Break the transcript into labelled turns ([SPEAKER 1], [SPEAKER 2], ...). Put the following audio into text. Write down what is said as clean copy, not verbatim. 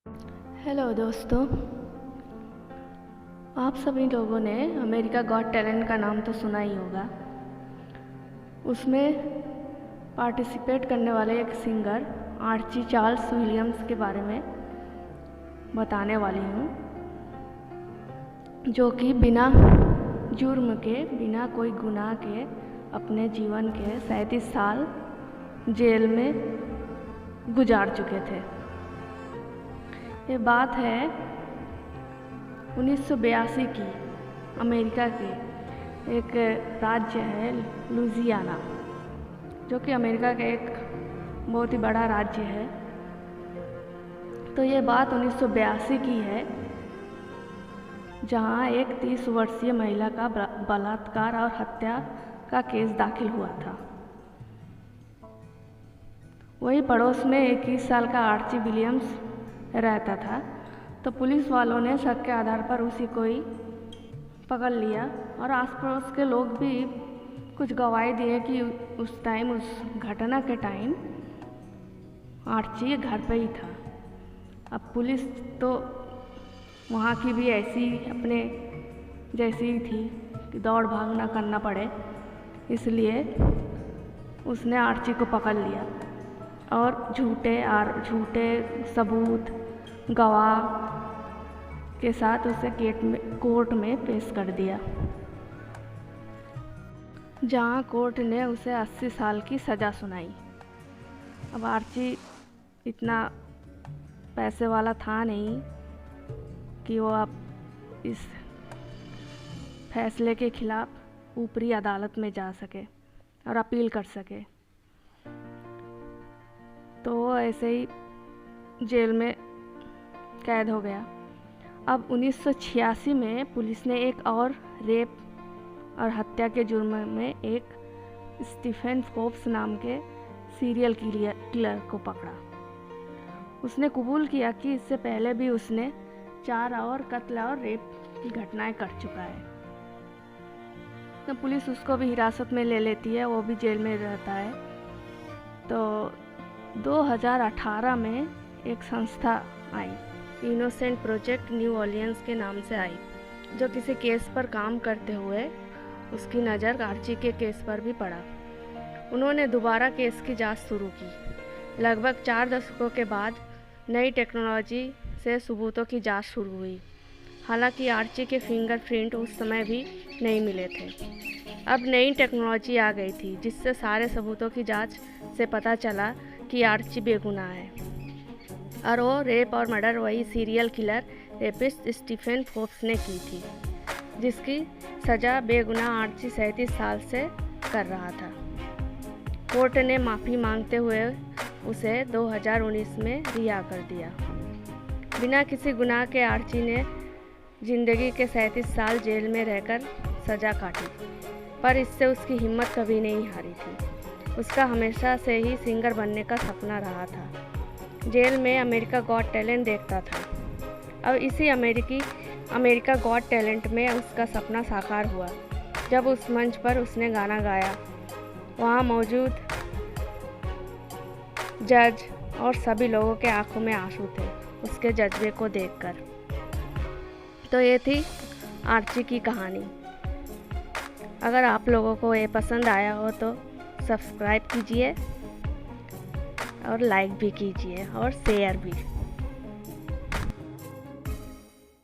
[SPEAKER 1] Hello दोस्तों, आप सभी लोगों ने अमेरिका गॉट टैलेंट का नाम तो सुना ही होगा। उसमें पार्टिसिपेट करने वाले एक सिंगर आर्ची चार्ल्स विलियम्स के बारे में बताने वाली हूँ, जो कि बिना जुर्म के, बिना कोई गुनाह के अपने जीवन के 37 साल जेल में गुजार चुके थे। ये बात है 1982 की। अमेरिका के एक राज्य है लुइसियाना, जो कि अमेरिका का एक बहुत ही बड़ा राज्य है। तो ये बात 1982 की है, जहाँ एक 30 वर्षीय महिला का बलात्कार और हत्या का केस दाखिल हुआ था। वही पड़ोस में 21 साल का आर्ची विलियम्स रहता था। तो पुलिस वालों ने शक के आधार पर उसी को ही पकड़ लिया, और आसपास के लोग भी कुछ गवाही दिए कि उस घटना के टाइम आर्ची घर पे ही था। अब पुलिस तो वहाँ की भी ऐसी अपने जैसी ही थी कि दौड़ भाग ना करना पड़े, इसलिए उसने आर्ची को पकड़ लिया और झूठे सबूत गवाह के साथ उसे कोर्ट में पेश कर दिया, जहां कोर्ट ने उसे 80 साल की सज़ा सुनाई। अब आर्ची इतना पैसे वाला था नहीं कि वो अब इस फैसले के खिलाफ ऊपरी अदालत में जा सके और अपील कर सके। तो वो ऐसे ही जेल में कैद हो गया। अब 1986 में पुलिस ने एक और रेप और हत्या के जुर्म में एक स्टीफन फोर्ब्स नाम के सीरियल किलर को पकड़ा। उसने कबूल किया कि इससे पहले भी उसने 4 और कत्ल और रेप की घटनाएं कर चुका है। तो पुलिस उसको भी हिरासत में ले लेती है, वो भी जेल में रहता है। तो 2018 में एक संस्था आई, इनोसेंट प्रोजेक्ट न्यू ऑर्लियंस के नाम से आई, जो किसी केस पर काम करते हुए उसकी नज़र आर्ची के केस पर भी पड़ा। उन्होंने दोबारा केस की जांच शुरू की। लगभग 4 दशकों के बाद नई टेक्नोलॉजी से सबूतों की जांच शुरू हुई। हालांकि आर्ची के फिंगरप्रिंट उस समय भी नहीं मिले थे। अब नई टेक्नोलॉजी आ गई थी, जिससे सारे सबूतों की जांच से पता चला कि आर्ची बेगुनाह है, और वो रेप और मर्डर वही serial killer rapist Stephen Forbes ने की थी, जिसकी सज़ा बेगुनाह आर्ची 37 साल से कर रहा था। कोर्ट ने माफ़ी मांगते हुए उसे 2019 में रिहा कर दिया। बिना किसी गुनाह के आर्ची ने जिंदगी के 37 साल जेल में रहकर सज़ा काटी, पर इससे उसकी हिम्मत कभी नहीं हारी थी। उसका हमेशा से ही सिंगर बनने का सपना रहा था। जेल में अमेरिका गॉट टैलेंट देखता था। अब इसी अमेरिका गॉट टैलेंट में उसका सपना साकार हुआ, जब उस मंच पर उसने गाना गाया। वहाँ मौजूद जज और सभी लोगों के आंखों में आंसू थे उसके जज्बे को देखकर। तो ये थी आर्ची की कहानी। अगर आप लोगों को ये पसंद आया हो तो सब्सक्राइब कीजिए और लाइक भी कीजिए और शेयर भी।